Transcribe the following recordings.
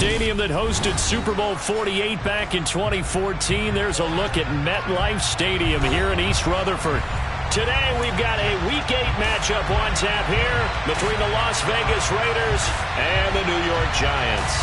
stadium that hosted Super Bowl 48 back in 2014. There's a look at MetLife Stadium here in East Rutherford. Today we've got a Week 8 matchup on tap here between the Las Vegas Raiders and the New York Giants.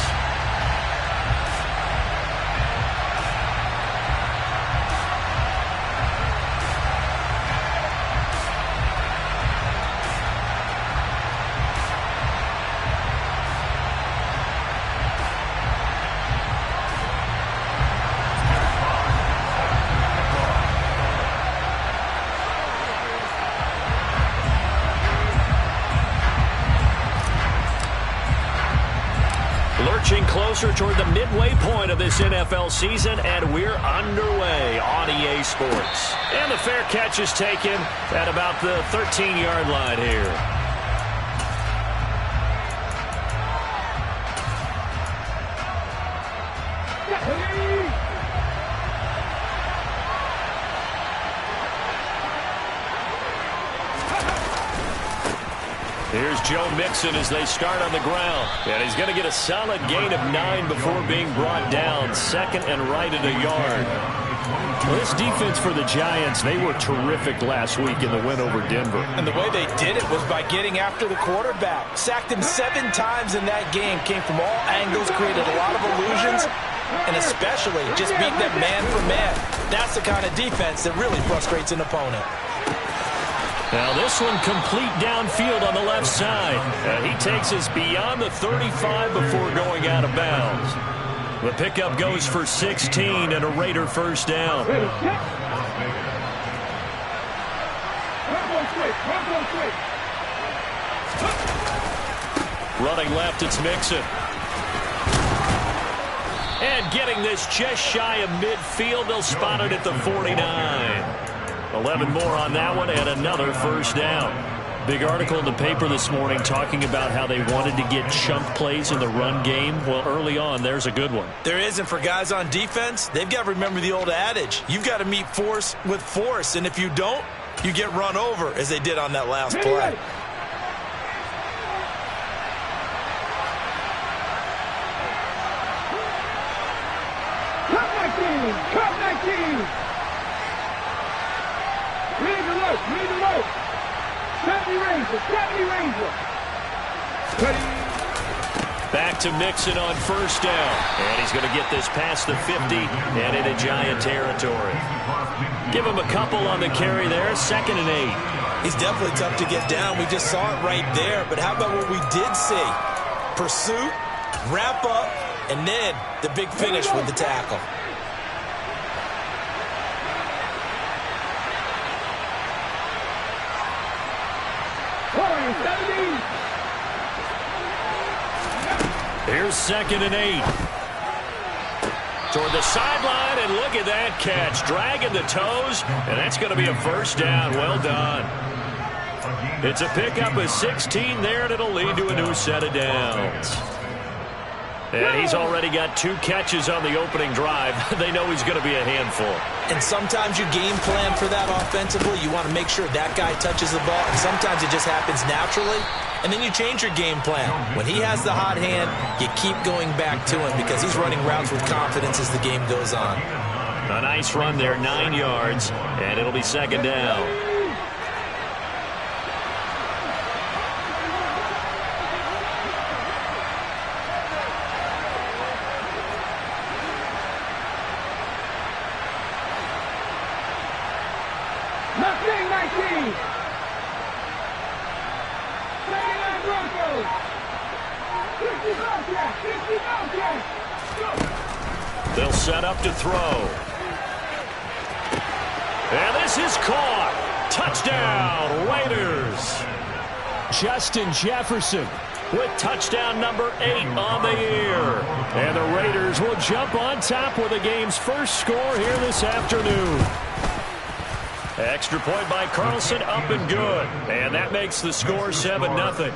Lurching closer toward the midway point of this NFL season, and we're underway on EA Sports. And the fair catch is taken at about the 13-yard line here. Here's Joe Mixon as they start on the ground. And he's going to get a solid gain of 9 before being brought down. Second and right at a yard. Well, this defense for the Giants, they were terrific last week in the win over Denver. And the way they did it was by getting after the quarterback. Sacked him 7 times in that game. Came from all angles, created a lot of illusions, and especially just beat them man for man. That's the kind of defense that really frustrates an opponent. Now this one complete downfield on the left side. He takes us beyond the 35 before going out of bounds. The pickup goes for 16 and a Raider first down. Running left, it's Mixon. And getting this just shy of midfield, they'll spot it at the 49. 11 more on that one and another first down. Big article in the paper this morning talking about how they wanted to get chunk plays in the run game. Well, early on, there's a good one. There is, and for guys on defense, they've got to remember the old adage. You've got to meet force with force, and if you don't, you get run over, as they did on that last play. Cut 19! Read the loop! Stop the Ranger! Back to Mixon on first down. And he's going to get this past the 50 and into Giant territory. Give him a couple on the carry there. 2nd and 8. He's definitely tough to get down. We just saw it right there. But how about what we did see? Pursuit, wrap up, and then the big finish with the tackle. Here's 2nd and 8. Toward the sideline, and look at that catch. Dragging the toes, and that's going to be a first down. Well done. It's a pickup of 16 there, and it'll lead to a new set of downs. And he's already got 2 catches on the opening drive. They know he's going to be a handful. And sometimes you game plan for that offensively. You want to make sure that guy touches the ball. And sometimes it just happens naturally. And then you change your game plan. When he has the hot hand, you keep going back to him because he's running routes with confidence as the game goes on. A nice run there, 9 yards, and it'll be 2nd down. They'll set up to throw. And this is caught. Touchdown, Raiders. Justin Jefferson with touchdown number 8 on the year. And the Raiders will jump on top with the game's first score here this afternoon. Extra point by Carlson, up and good. And that makes the score 7-0.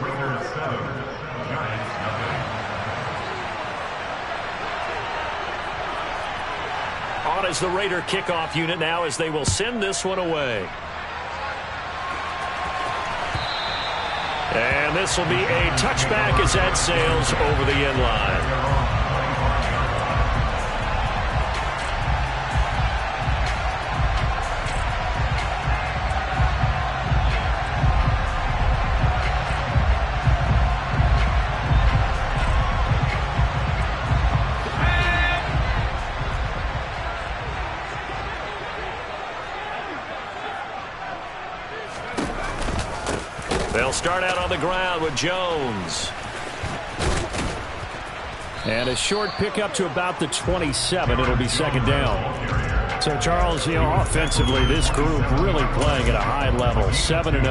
On as the Raider kickoff unit now as they will send this one away. And this will be a touchback as that sails over the end line. They'll start out on the ground with Jones. And a short pickup to about the 27. It'll be second down. So, Charles, offensively, this group really playing at a high level, 7-0.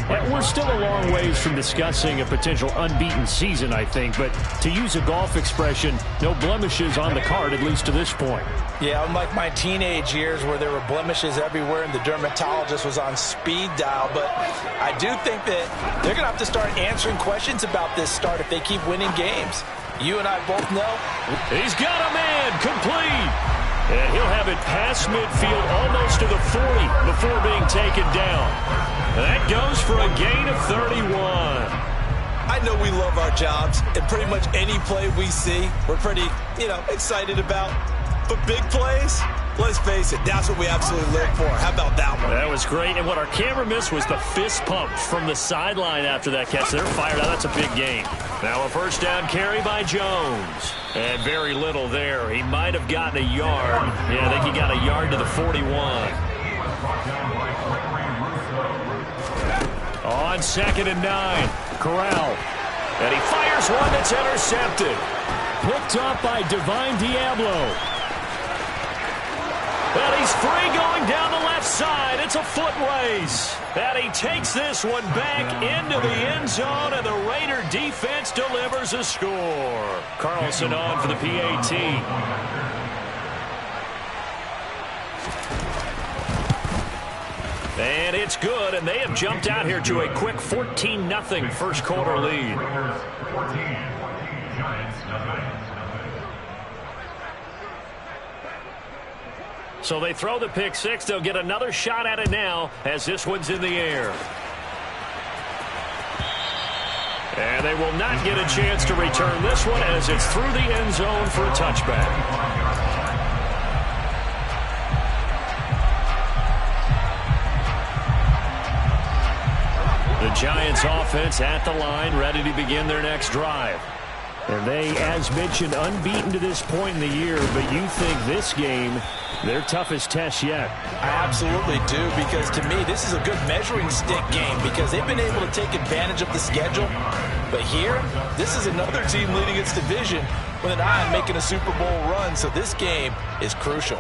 And we're still a long ways from discussing a potential unbeaten season, I think. But to use a golf expression, no blemishes on the card, at least to this point. Yeah, unlike my teenage years where there were blemishes everywhere and the dermatologist was on speed dial. But I do think that they're going to have to start answering questions about this start if they keep winning games. You and I both know. He's got a man, complete. And he'll have it past midfield almost to the 40 before being taken down. That goes for a gain of 31. I know we love our jobs, and pretty much any play we see, we're pretty, excited about. But big plays, let's face it, that's what we absolutely live for. How about that one? That was great. And what our camera missed was the fist pump from the sideline after that catch. They're fired out. That's a big gain. Now a first down carry by Jones. And very little there. He might have gotten a yard. Yeah, I think he got a yard to the 41. On 2nd and 9, Corral. And he fires one that's intercepted. Picked up by Divine Diablo. And he's free going down the left side. It's a foot race. And he takes this one back into the end zone, and the Raider defense delivers a score. Carlson on for the PAT. And it's good, and they have jumped out here to a quick 14-0 first quarter lead. So they throw the pick six. They'll get another shot at it now as this one's in the air. And they will not get a chance to return this one as it's through the end zone for a touchback. The Giants offense at the line, ready to begin their next drive. And they, as mentioned, unbeaten to this point in the year, but you think this game their toughest test yet? I absolutely do, because to me, this is a good measuring stick game because they've been able to take advantage of the schedule. But here, this is another team leading its division with an eye on making a Super Bowl run, so this game is crucial.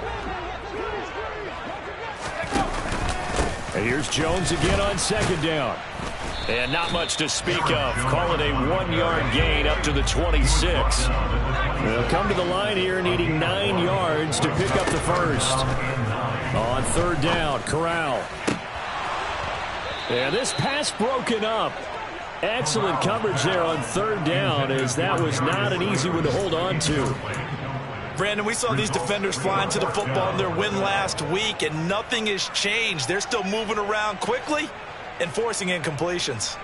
And here's Jones again on 2nd down. And not much to speak of. Call it a 1-yard gain up to the 26. They'll come to the line here needing 9 yards to pick up the first. On 3rd down, Corral. And this pass broken up. Excellent coverage there on 3rd down, as that was not an easy one to hold on to. Brandon, we saw these defenders flying to the football in their win last week, and nothing has changed. They're still moving around quickly and forcing incompletions.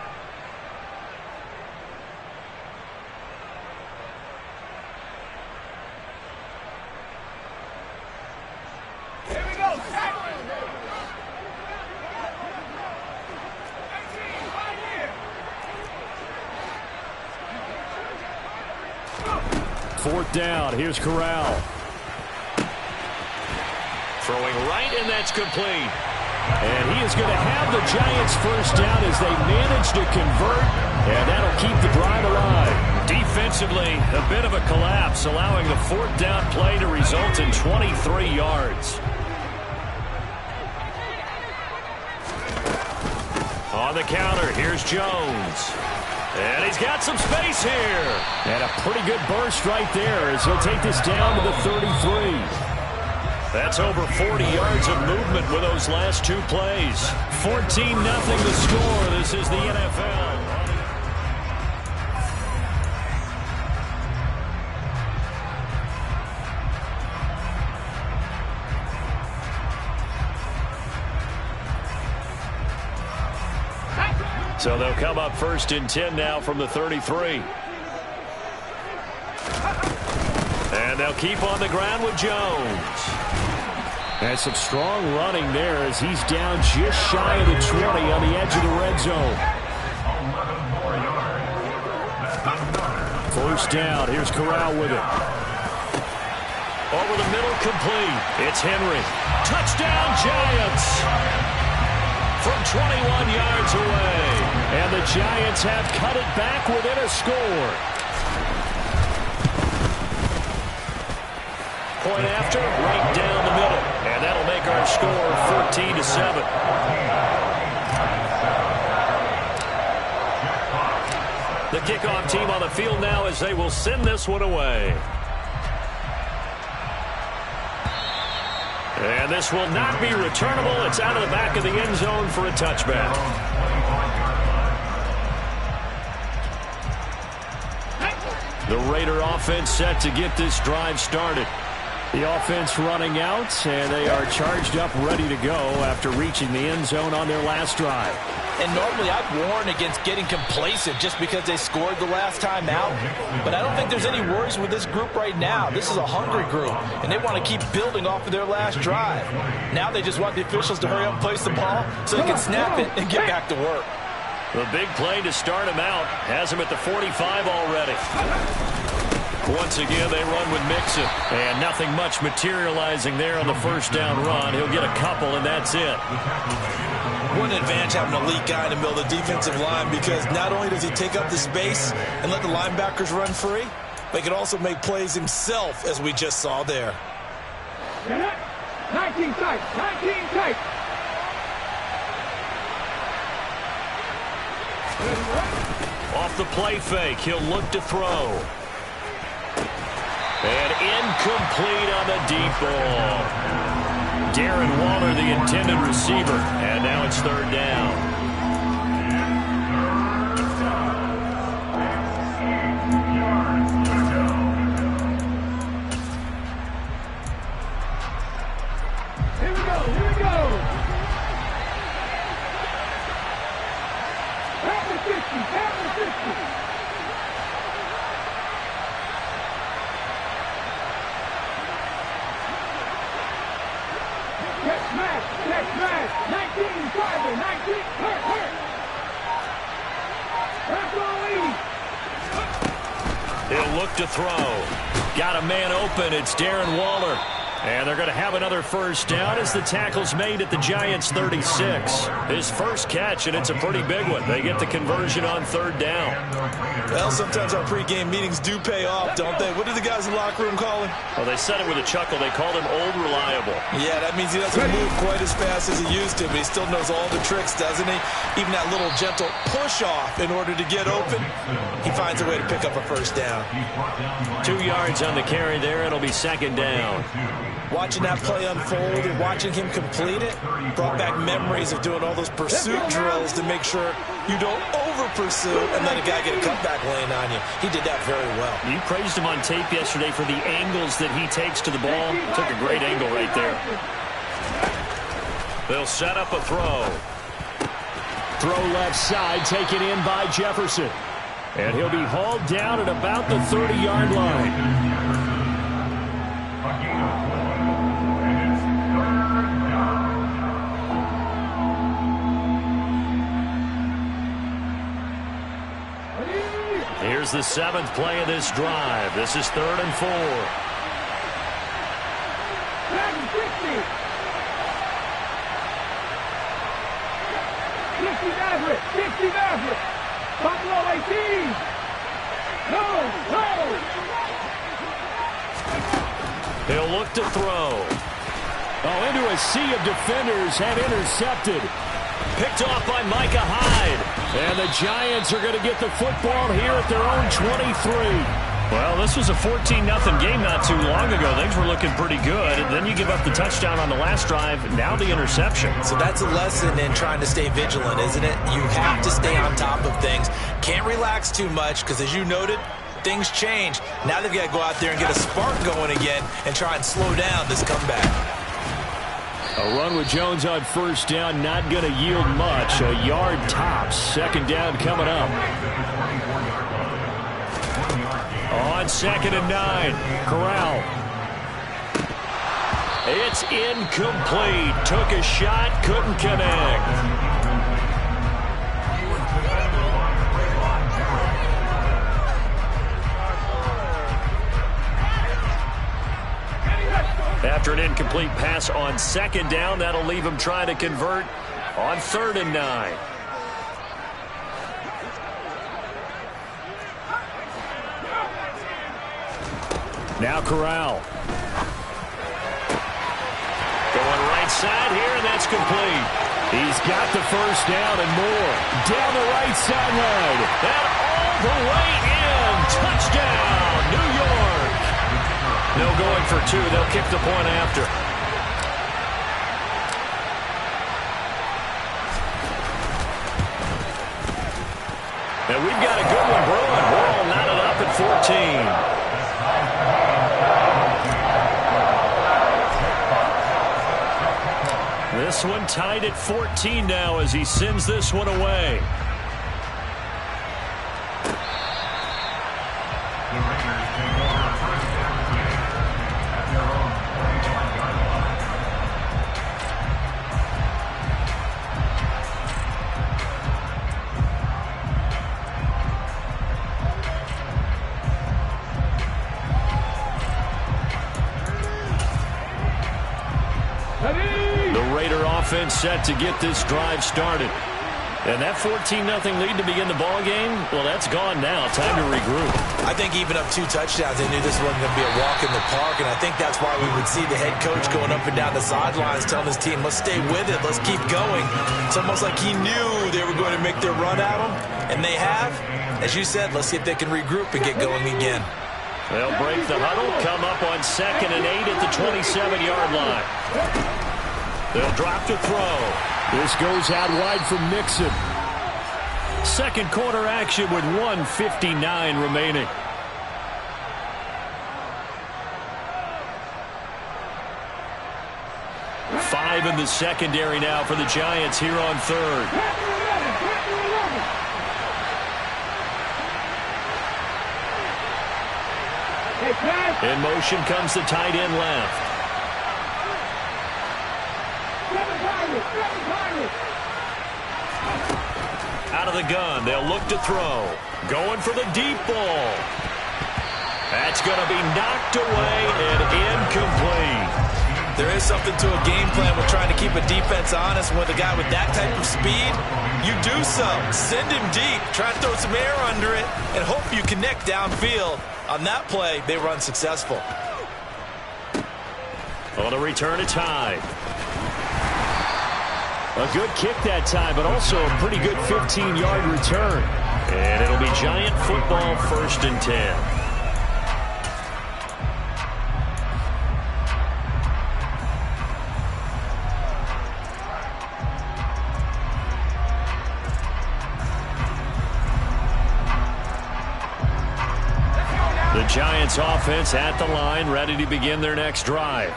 Here we go. 4th down. Here's Corral. Throwing right, and that's complete. And he is going to have the Giants first down as they manage to convert, and that'll keep the drive alive. Defensively, a bit of a collapse, allowing the 4th down play to result in 23 yards. On the counter, here's Jones. And he's got some space here. And a pretty good burst right there as he'll take this down to the 33. That's over 40 yards of movement with those last 2 plays. 14-0 the score. This is the NFL. So they'll come up 1st and 10 now from the 33. And they'll keep on the ground with Jones. And some strong running there as he's down just shy of the 20 on the edge of the red zone. 1st down. Here's Corral with it. Over the middle, complete. It's Henry. Touchdown, Giants. from 21 yards away. And the Giants have cut it back within a score. Point after, right down the middle. And that'll make our score 14-7. The kickoff team on the field now as they will send this one away. And this will not be returnable. It's out of the back of the end zone for a touchback. The Raider offense set to get this drive started. The offense running out, and they are charged up, ready to go after reaching the end zone on their last drive. And normally I'd warn against getting complacent just because they scored the last time out. But I don't think there's any worries with this group right now. This is a hungry group, and they want to keep building off of their last drive. Now they just want the officials to hurry up and place the ball so they can snap it and get back to work. The big play to start him out has him at the 45 already. Once again, they run with Mixon. And nothing much materializing there on the first down run. He'll get a couple, and that's it. What an advantage having an elite guy in the middle of the defensive line, because not only does he take up the space and let the linebackers run free, but he can also make plays himself, as we just saw there. 19 tight, 19 tight. Off the play fake, he'll look to throw. And incomplete on the deep ball. Darren Waller, the intended receiver. And now it's third down. Here we go, here we go. Half the 50, half the 50. Next match, 19, Driver, 19, hurt. That's all He'll look to throw. Got a man open. It's Darren Waller. And they're going to have another first down as the tackle's made at the Giants' 36. His first catch, and it's a pretty big one. They get the conversion on third down. Well, sometimes our pregame meetings do pay off, don't they? What do the guys in the locker room call him? Well, they said it with a chuckle. They called him Old Reliable. Yeah, that means he doesn't move quite as fast as he used to, but he still knows all the tricks, doesn't he? Even that little gentle push-off in order to get open, he finds a way to pick up a first down. 2 yards on the carry there. It'll be second down. Watching that play unfold and watching him complete it brought back memories of doing all those pursuit drills to make sure you don't over-pursue and let a guy get a cutback lane on you. He did that very well. You praised him on tape yesterday for the angles that he takes to the ball. Took a great angle right there. They'll set up a throw. Throw left side, taken in by Jefferson. And he'll be hauled down at about the 30-yard line. Here's the seventh play of this drive. This is 3rd and 4. 50 Maverick. Buffalo 18. No. He'll look to throw. Oh, into a sea of defenders and intercepted. Picked off by Micah Hyde. And the Giants are going to get the football here at their own 23. Well, this was a 14-0 game not too long ago. Things were looking pretty good. And then you give up the touchdown on the last drive. Now the interception. So that's a lesson in trying to stay vigilant, isn't it? You have to stay on top of things. Can't relax too much because, as you noted, things change. Now they've got to go out there and get a spark going again and try and slow down this comeback. A run with Jones on first down, not going to yield much. A yard tops. Second down coming up. On 2nd and 9, Corral. It's incomplete. Took a shot, couldn't connect. After an incomplete pass on 2nd down, that'll leave him trying to convert On 3rd and 9. Now Corral. Going right side here, and that's complete. He's got the first down and more. Down the right sideline. And all the way in. Touchdown, New York. No going for 2. They'll kick the point after. And we've got a good one brewing. We're all knotted up at 14. This one tied at 14 now as he sends this one away. Offense set to get this drive started. And that 14-0 lead to begin the ball game, well, that's gone now. Time to regroup. I think even up 2 touchdowns, they knew this wasn't going to be a walk in the park, and I think that's why we would see the head coach going up and down the sidelines telling his team, let's stay with it, let's keep going. It's almost like he knew they were going to make their run at him, and they have. As you said, let's see if they can regroup and get going again. They'll break the huddle, come up on 2nd and 8 at the 27-yard line. They'll drop to throw. This goes out wide from Mixon. Second quarter action with 1:59 remaining. Five in the secondary now for the Giants here on 3rd. In motion comes the tight end left. Out of the gun, they'll look to throw. Going for the deep ball. That's going to be knocked away and incomplete. There is something to a game plan with trying to keep a defense honest. With a guy with that type of speed, you do so. Send him deep. Try to throw some air under it and hope you connect downfield. On that play, they run successful. On a return, it's high. A good kick that time, but also a pretty good 15-yard return. And it'll be Giant football, 1st and 10. The Giants offense at the line, ready to begin their next drive.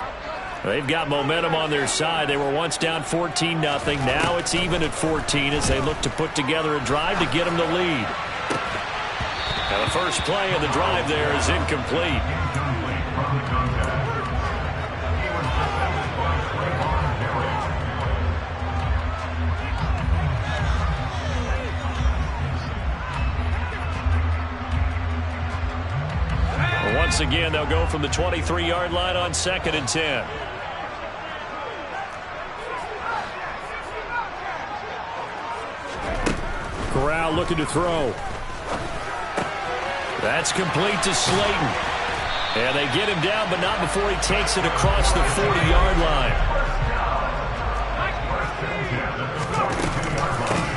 They've got momentum on their side. They were once down 14-0. Now it's even at 14 as they look to put together a drive to get them the lead. Now the first play of the drive there is incomplete. Once again, they'll go from the 23-yard line on 2nd and 10. Corral looking to throw. That's complete to Slayton. And they get him down, but not before he takes it across the 40-yard line.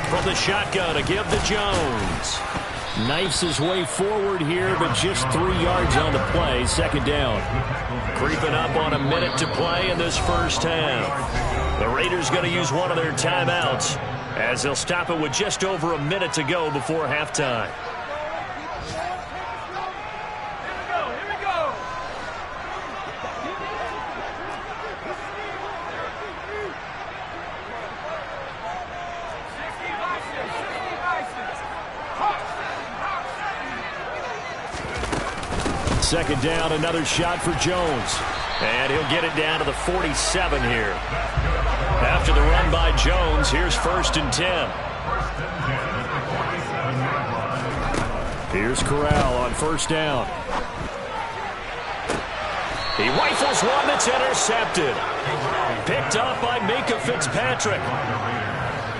From the shotgun, a give to Jones. Knifes his way forward here, but just 3 yards on the play. 2nd down. Creeping up on a minute to play in this first half. The Raiders going to use one of their timeouts as they'll stop it with just over a minute to go before halftime. Here we go. Second down, another shot for Jones. And he'll get it down to the 47 here. After the run by Jones, here's 1st and 10. Here's Corral on 1st down. He rifles one that's intercepted. Picked up by Minka Fitzpatrick.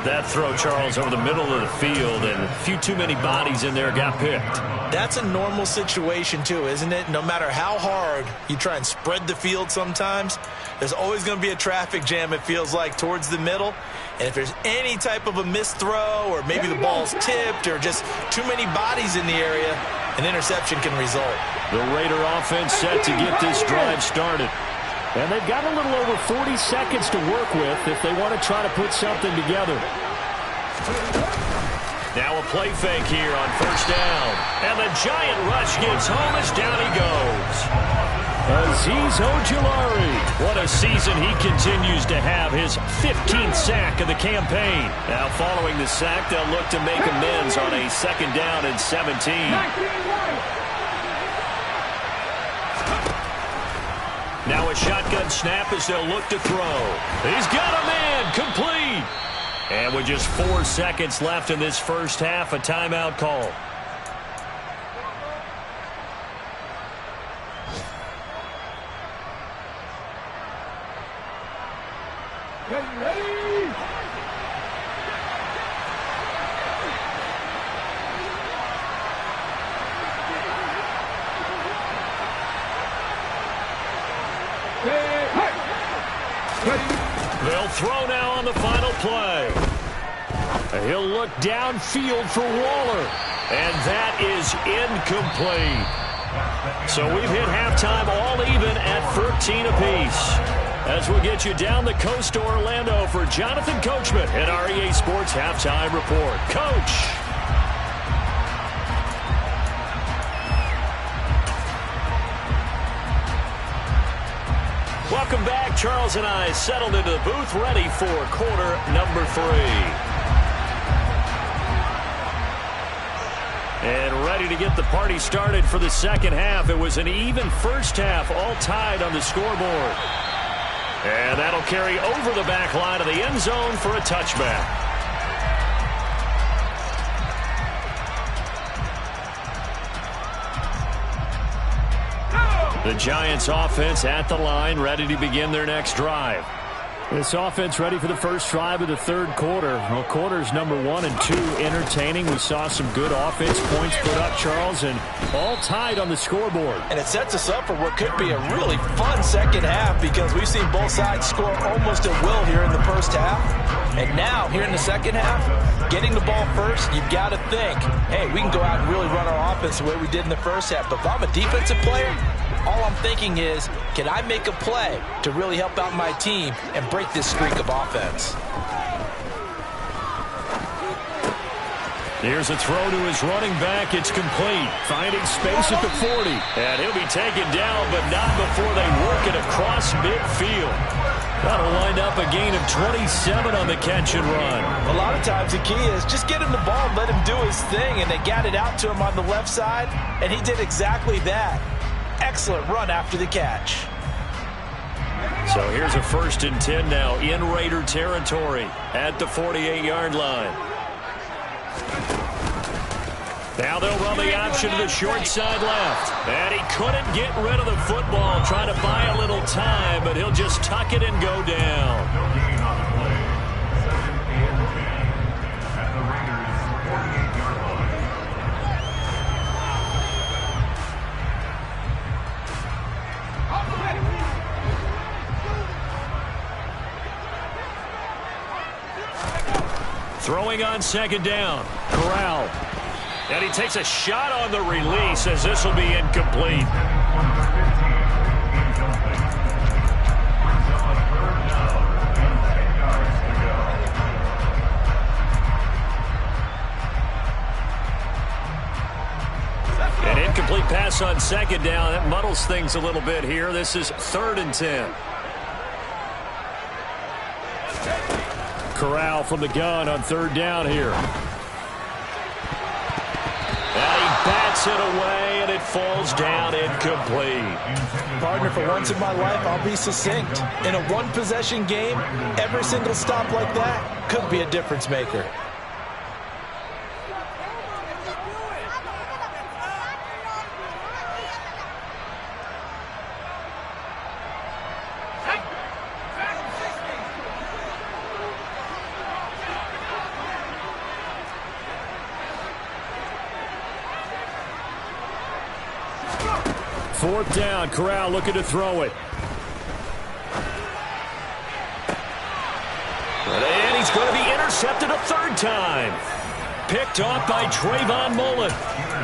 That throw, Charles, over the middle of the field, and a few too many bodies in there got picked. That's a normal situation, too, isn't it? No matter how hard you try and spread the field sometimes, there's always going to be a traffic jam, it feels like, towards the middle. And if there's any type of a missed throw or maybe the ball's tipped or just too many bodies in the area, an interception can result. The Raider offense set to get this drive started. And they've got a little over 40 seconds to work with if they want to try to put something together. Now a play fake here on first down. And the giant rush gets home as down he goes. Azeez Ojulari. What a season he continues to have, his 15th sack of the campaign. Now following the sack, they'll look to make amends on a second down and 17. Now a shotgun snap as they'll look to throw. He's got a man, complete. And with just 4 seconds left in this first half, a timeout call. Ready? They'll throw now on the final play. He'll look downfield for Waller. And that is incomplete. So we've hit halftime all even at 13 apiece. As we'll get you down the coast to Orlando for Jonathan Coachman at our EA Sports Halftime Report. Coach. Welcome back. Charles and I settled into the booth, ready for quarter number 3. And ready to get the party started for the second half. It was an even first half, all tied on the scoreboard. And that'll carry over the back line of the end zone for a touchback. The Giants offense at the line, ready to begin their next drive. This offense ready for the first drive of the third quarter. Well, quarters number 1 and 2 entertaining. We saw some good offense points put up, Charles, and all tied on the scoreboard. And it sets us up for what could be a really fun second half because we've seen both sides score almost at will here in the first half. And now, here in the second half, getting the ball first, you've got to think, hey, we can go out and really run our offense the way we did in the first half. But if I'm a defensive player, all I'm thinking is, can I make a play to really help out my team and break this streak of offense? Here's a throw to his running back. It's complete. Finding space at the 40. And he'll be taken down, but not before they work it across midfield. That'll wind up a gain of 27 on the catch and run. A lot of times the key is just get him the ball and let him do his thing. And they got it out to him on the left side, and he did exactly that. Excellent run after the catch. So here's a 1st and 10 now in Raider territory at the 48-yard line. Now they'll run the option to the short side left. And he couldn't get rid of the football, trying to buy a little time, but he'll just tuck it and go down. Throwing on second down, Corral. And he takes a shot on the release as this will be incomplete. An incomplete pass on second down. That muddles things a little bit here. This is 3rd and 10. Corral from the gun on 3rd down here. And he bats it away, and it falls down incomplete. Partner, for once in my life, I'll be succinct. In a one-possession game, every single stop like that could be a difference maker. 4th down. Corral looking to throw it. And he's going to be intercepted a 3rd time. Picked off by Trayvon Mullen.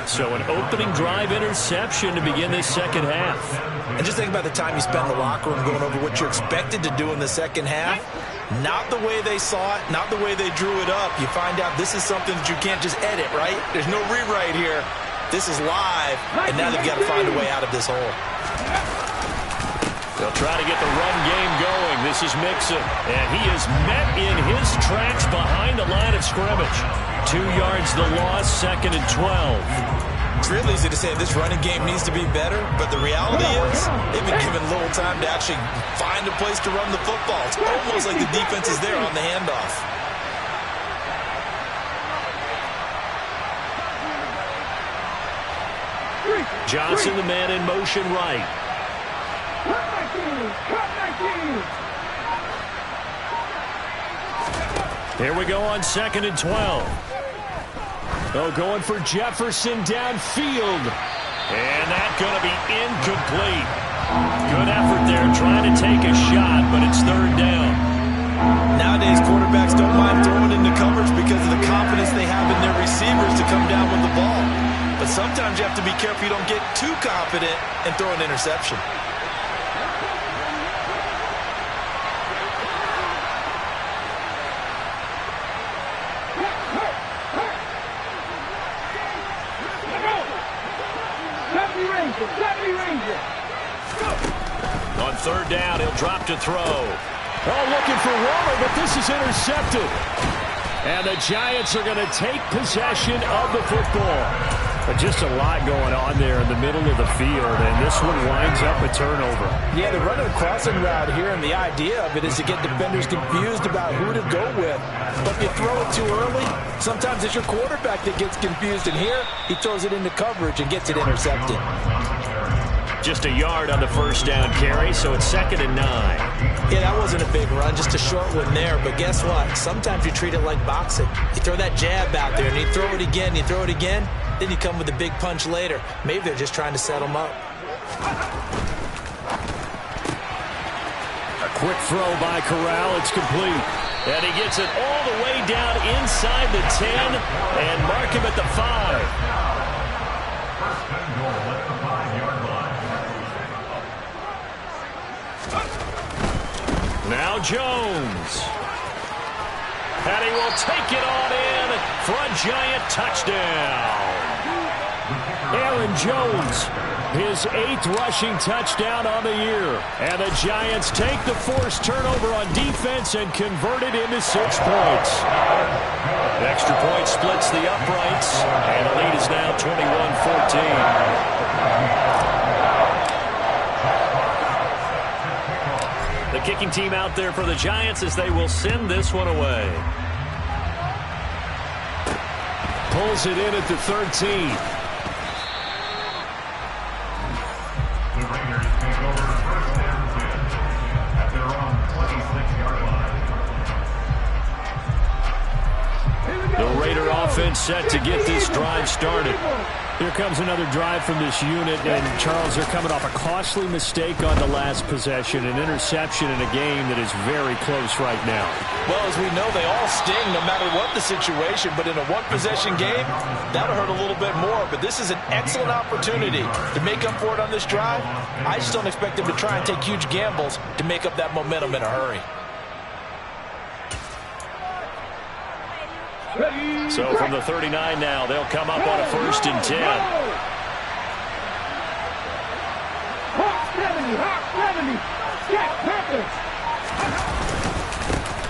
So an opening drive interception to begin this 2nd half. And just think about the time you spent in the locker room going over what you're expected to do in the 2nd half. Not the way they saw it, not the way they drew it up. You find out this is something that you can't just edit, right? There's no rewrite here. This is live, and now they've got to find a way out of this hole. They'll try to get the run game going. This is Mixon, and he is met in his tracks behind the line of scrimmage. 2 yards the loss, 2nd and 12. It's real easy to say this running game needs to be better, but the reality is they've been given little time to actually find a place to run the football. It's almost like the defense is there on the handoff. Johnson, the man in motion right. Here we go on 2nd and 12. Oh, going for Jefferson downfield. And that's going to be incomplete. Good effort there trying to take a shot, but it's 3rd down. Nowadays, quarterbacks don't mind throwing into coverage because of the confidence they have in their receivers to come down with the ball. But sometimes you have to be careful you don't get too confident and throw an interception. On 3rd down, he'll drop to throw. Oh, looking for Waller, but this is intercepted. And the Giants are going to take possession of the football. But just a lot going on there in the middle of the field, and this one winds up a turnover. Yeah, they're running a crossing route here, and the idea of it is to get defenders confused about who to go with. But if you throw it too early, sometimes it's your quarterback that gets confused, and here he throws it into coverage and gets it intercepted. Just a yard on the 1st down carry, so it's 2nd and 9. Yeah, that wasn't a big run, just a short one there. But guess what? Sometimes you treat it like boxing. You throw that jab out there, and you throw it again, you throw it again, then you come with a big punch later. Maybe they're just trying to set them up. A quick throw by Corral. It's complete. And he gets it all the way down inside the 10 and mark him at the 5. Now Jones. And he will take it on in for a Giant touchdown. Aaron Jones, his 8th rushing touchdown on the year. And the Giants take the forced turnover on defense and convert it into 6 points. The extra point splits the uprights, and the lead is now 21-14. The kicking team out there for the Giants as they will send this one away. Pulls it in at the 13. The Raiders take over 1st and 10 at their own 26-yard line. The Raider offense set to get this drive started. Here comes another drive from this unit, and Charles, they're coming off a costly mistake on the last possession, an interception in a game that is very close right now. Well, as we know, they all sting no matter what the situation, but in a one-possession game, that'll hurt a little bit more. But this is an excellent opportunity to make up for it on this drive. I just don't expect them to try and take huge gambles to make up that momentum in a hurry. So from the 39 now, they'll come up on a 1st and 10.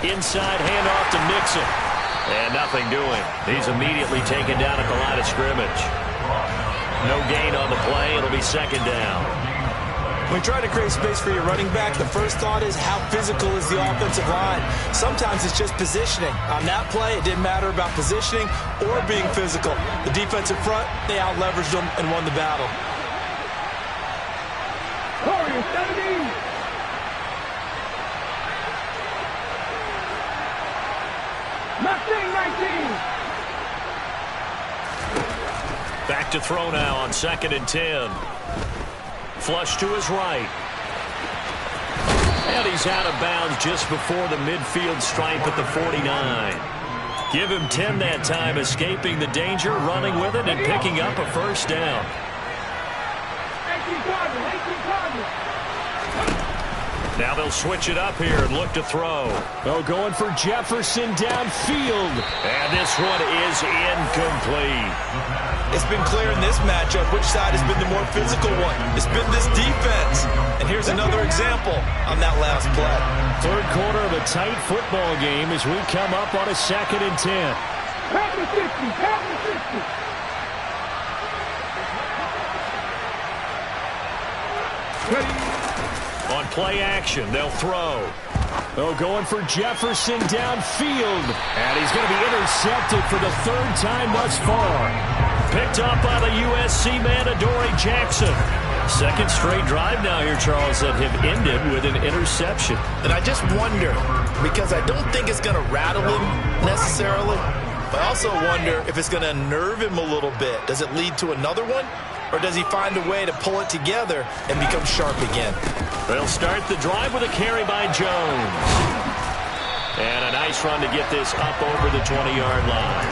Inside handoff to Mixon. And nothing doing. He's immediately taken down at the line of scrimmage. No gain on the play. It'll be 2nd down. When you try to create space for your running back, the first thought is how physical is the offensive line. Sometimes it's just positioning. On that play, it didn't matter about positioning or being physical. The defensive front, they out-leveraged them and won the battle. Back to throw now on 2nd and 10. flush to his right. And he's out of bounds just before the midfield stripe at the 49. Give him 10 that time, escaping the danger, running with it, and picking up a first down. 18 targets. Now they'll switch it up here and look to throw. Oh, going for Jefferson downfield. And this one is incomplete. It's been clear in this matchup which side has been the more physical one. It's been this defense. And here's another example on that last play. Third quarter of a tight football game as we come up on a 2nd and 10. Half the 60. Half the 60. Ready. On play action, they'll throw. Oh, going for Jefferson downfield. And he's going to be intercepted for the 3rd time thus far. Picked up by the USC man, Adoree Jackson. 2nd straight drive now here, Charles, that have ended with an interception. And I just wonder, because I don't think it's going to rattle him necessarily, but I also wonder if it's going to unnerve him a little bit. Does it lead to another one? Or does he find a way to pull it together and become sharp again? They'll start the drive with a carry by Jones. And a nice run to get this up over the 20-yard line.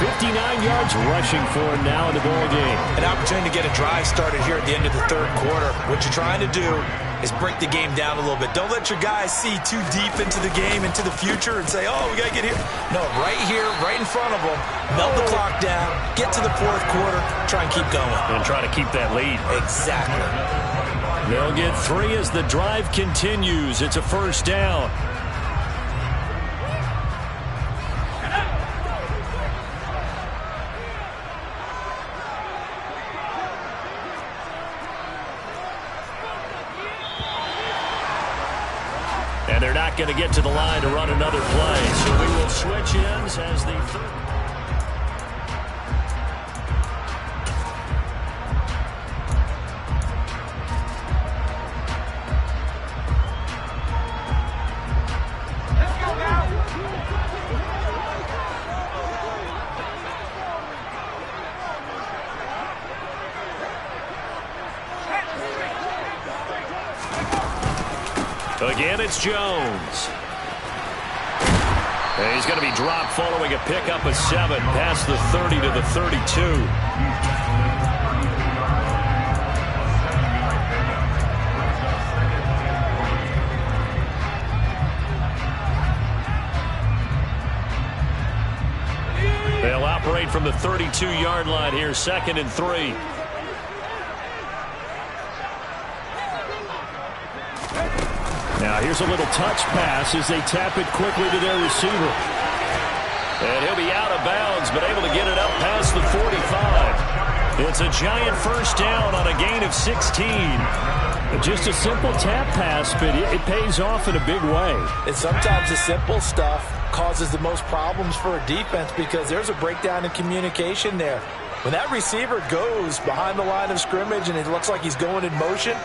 59 yards rushing for him now in the ball game. An opportunity to get a drive started here at the end of the 3rd quarter. What you're trying to do is break the game down a little bit. Don't let your guys see too deep into the game, into the future, and say, oh, we got to get here. No, right here, right in front of them, melt the clock down, get to the 4th quarter, try and keep going. And try to keep that lead. Exactly. They'll get 3 as the drive continues. It's a first down. And they're not going to get to the line to run another play. So we will switch ends as the 3rd. Again, it's Jones. And he's going to be dropped following a pickup of 7 past the 30 to the 32. They'll operate from the 32-yard line here, 2nd and 3. Now here's a little touch pass as they tap it quickly to their receiver. And he'll be out of bounds, but able to get it up past the 45. It's a giant first down on a gain of 16. Just a simple tap pass, but it pays off in a big way. And sometimes the simple stuff causes the most problems for a defense because there's a breakdown in communication there. When that receiver goes behind the line of scrimmage and it looks like he's going in motion,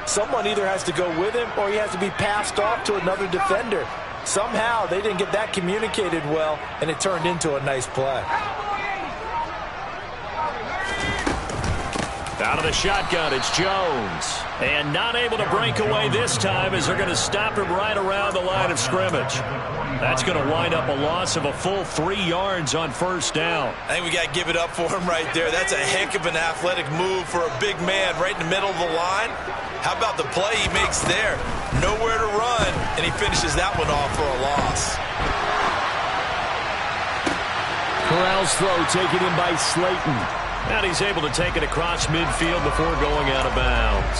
someone either has to go with him or he has to be passed off to another defender. Somehow they didn't get that communicated well, and it turned into a nice play. Out of the shotgun, it's Jones. And not able to break away this time as they're going to stop him right around the line of scrimmage. That's going to wind up a loss of a full 3 yards on first down. I think we got to give it up for him right there. That's a heck of an athletic move for a big man right in the middle of the line. How about the play he makes there? Nowhere to run, and he finishes that one off for a loss. Corral's throw taken in by Slayton. And he's able to take it across midfield before going out of bounds.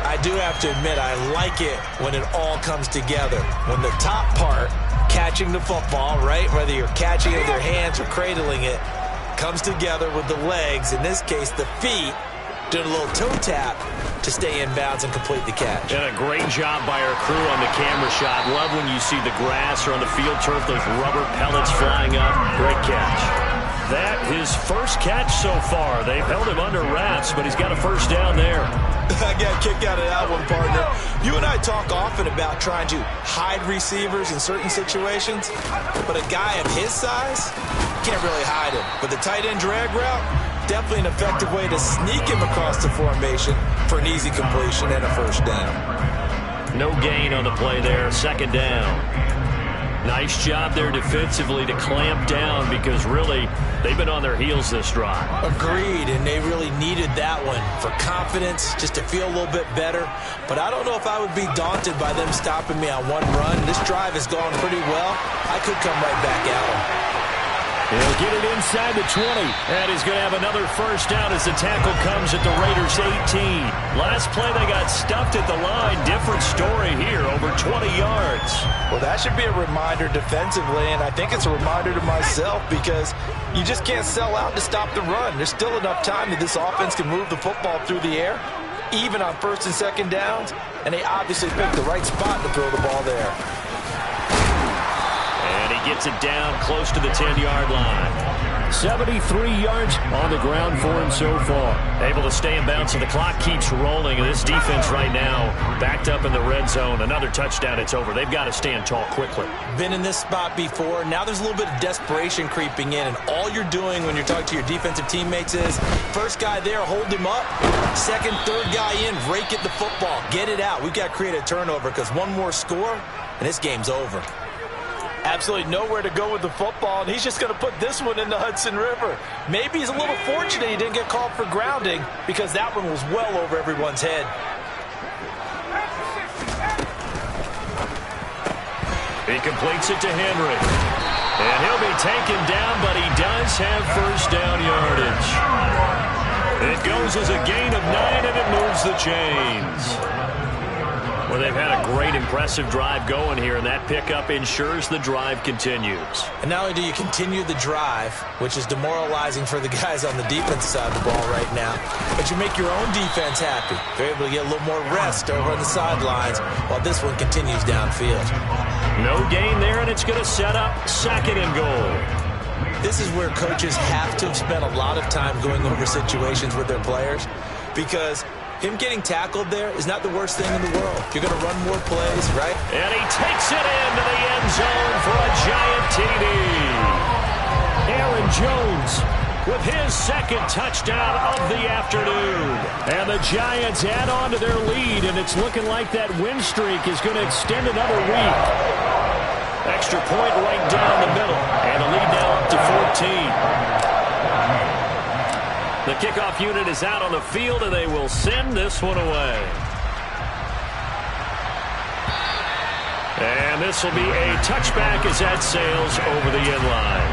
I do have to admit, I like it when it all comes together. When the top part, catching the football, right, whether you're catching it with your hands or cradling it, comes together with the legs, in this case the feet, doing a little toe tap to stay in bounds and complete the catch. And a great job by our crew on the camera shot. Love when you see the grass or on the field turf, those rubber pellets flying up. Great catch. That his first catch so far. They've held him under wraps, but he's got a first down there. I got a kick out of that one, partner. You and I talk often about trying to hide receivers in certain situations, but a guy of his size can't really hide him. But the tight end drag route, definitely an effective way to sneak him across the formation for an easy completion and a first down. No gain on the play there, second down. Nice job there defensively to clamp down because really they've been on their heels this drive. Agreed, and they really needed that one for confidence, just to feel a little bit better. But I don't know if I would be daunted by them stopping me on one run. This drive has gone pretty well. I could come right back at them. He'll get it inside the 20, and he's going to have another first down as the tackle comes at the Raiders' 18. Last play, they got stuffed at the line. Different story here, over 20 yards. Well, that should be a reminder defensively, and I think it's a reminder to myself because you just can't sell out to stop the run. There's still enough time that this offense can move the football through the air, even on first and second downs, and they obviously picked the right spot to throw the ball there. And he gets it down close to the 10-yard line. 73 yards on the ground for him so far. Able to stay in bounds, so the clock keeps rolling. And this defense right now backed up in the red zone. Another touchdown, it's over. They've got to stand tall quickly. Been in this spot before. Now there's a little bit of desperation creeping in. And all you're doing when you're talking to your defensive teammates is, first guy there, hold him up. Second, third guy in, rake at the football. Get it out. We've got to create a turnover because one more score, and this game's over. Absolutely nowhere to go with the football, and he's just going to put this one in the Hudson River. Maybe he's a little fortunate he didn't get called for grounding because that one was well over everyone's head. He completes it to Henry. And he'll be taken down, but he does have first down yardage. It goes as a gain of 9, and it moves the chains. Well, they've had a great, impressive drive going here, and that pickup ensures the drive continues. And not only do you continue the drive, which is demoralizing for the guys on the defense side of the ball right now, but you make your own defense happy. They're able to get a little more rest over on the sidelines while this one continues downfield. No gain there, and it's going to set up second and goal. This is where coaches have to have spent a lot of time going over situations with their players because him getting tackled there is not the worst thing in the world. You're going to run more plays, right? And he takes it into the end zone for a giant TD. Aaron Jones with his second touchdown of the afternoon. And the Giants add on to their lead, and it's looking like that win streak is going to extend another week. Extra point right down the middle, and the lead now up to 14. The kickoff unit is out on the field, and they will send this one away. And this will be a touchback as that sails over the end line.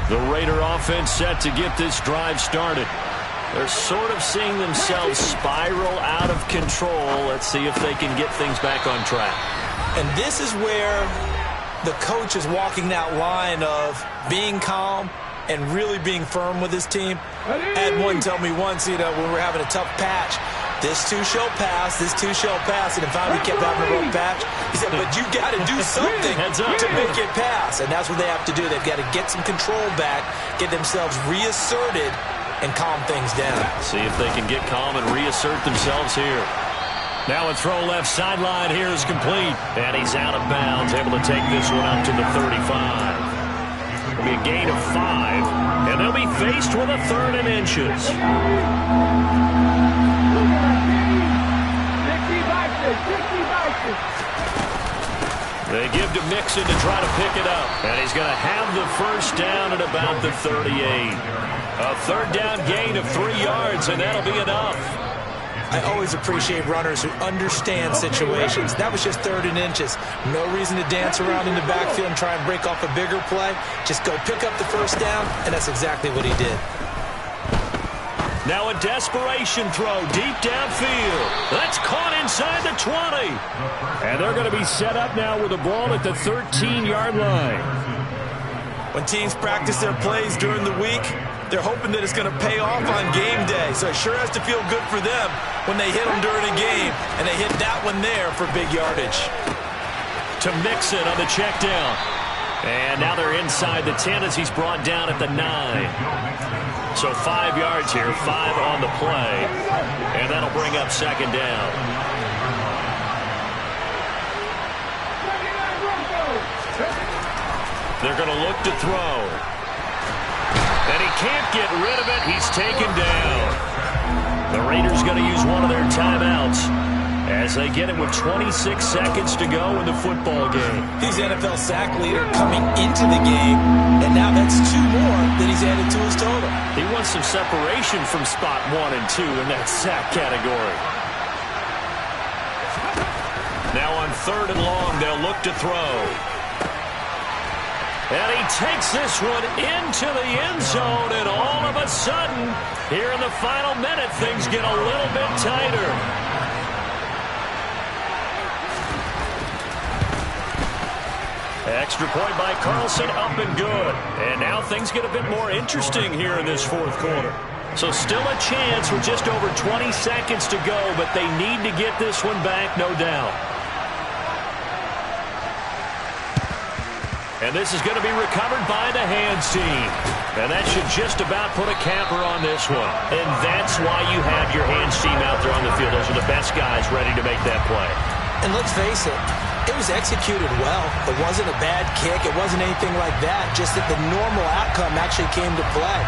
The Raider offense set to get this drive started. They're sort of seeing themselves spiral out of control. Let's see if they can get things back on track. And this is where the coach is walking that line of being calm and really being firm with his team. I had one tell me once, when we were having a tough patch, this too shall pass, this too shall pass, and finally kept having a rough patch. He said, but you got to do something to make it pass. And that's what they have to do. They've got to get some control back, get themselves reasserted, and calm things down. See if they can get calm and reassert themselves here. Now a throw left sideline here is complete. And he's out of bounds, able to take this one up to the 35. It'll be a gain of 5. And they'll be faced with a 3rd and inches. They give to Mixon to try to pick it up. And he's going to have the first down at about the 38. A 3rd down gain of 3 yards, and that'll be enough. I always appreciate runners who understand situations. That was just 3rd and inches. No reason to dance around in the backfield and try and break off a bigger play. Just go pick up the first down, and that's exactly what he did. Now a desperation throw deep downfield. That's caught inside the 20. And they're going to be set up now with the ball at the 13-yard line. When teams practice their plays during the week, they're hoping that it's going to pay off on game day. So it sure has to feel good for them when they hit them during a game, and they hit that one there for big yardage. To Mixon on the check down. And now they're inside the 10 as he's brought down at the 9. So 5 yards here, 5 on the play. And that'll bring up second down. They're going to look to throw. And he can't get rid of it. He's taken down. The Raiders going to use one of their timeouts as they get it with 26 seconds to go in the football game. He's NFL sack leader coming into the game, and now that's 2 more that he's added to his total. He wants some separation from spot 1 and 2 in that sack category. Now on 3rd and long, they'll look to throw. And he takes this one into the end zone, and all of a sudden, here in the final minute, things get a little bit tighter. Extra point by Carlson, up and good. And now things get a bit more interesting here in this 4th quarter. So still a chance with just over 20 seconds to go, but they need to get this one back, no doubt. And this is going to be recovered by the hands team. And that should just about put a capper on this one. And that's why you have your hands team out there on the field. Those are the best guys ready to make that play. And let's face it, it was executed well. It wasn't a bad kick. It wasn't anything like that. Just that the normal outcome actually came to play.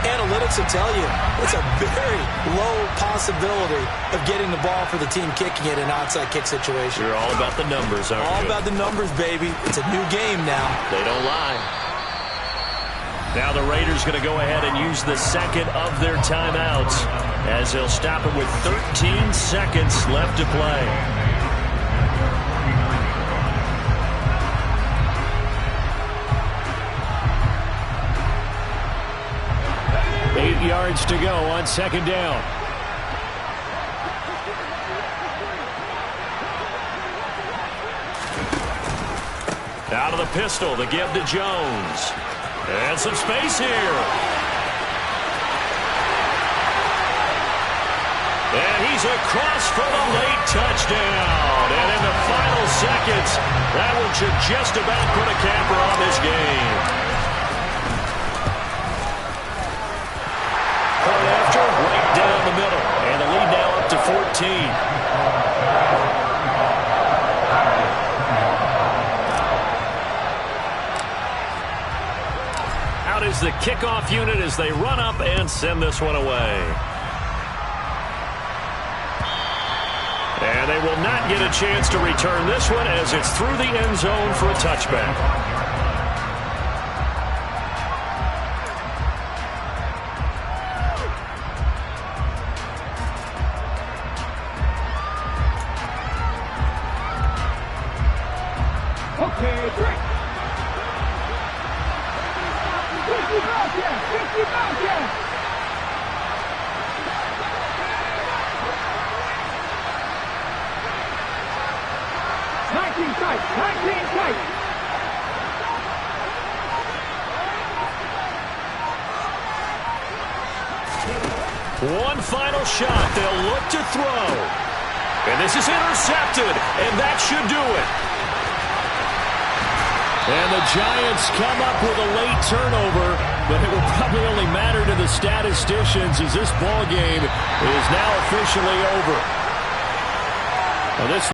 Analytics will tell you it's a very low possibility of getting the ball for the team kicking it in an onside kick situation. You're all about the numbers, aren't you? All about the numbers, baby. It's a new game now. They don't lie. Now the Raiders going to go ahead and use the second of their timeouts as they'll stop it with 13 seconds left to play. 8 yards to go on 2nd down. Out of the pistol, the give to Jones. And some space here. And he's across for the late touchdown. And in the final seconds, that one should just about put a capper on this game. Right down the middle, and the lead now up to 14. Out is the kickoff unit as they run up and send this one away. And they will not get a chance to return this one as it's through the end zone for a touchback. One final shot. They'll look to throw. And this is intercepted, and that should do it. And the Giants come up with a late turnover, but it will probably only matter to the statisticians as this ball game is now officially over. Now this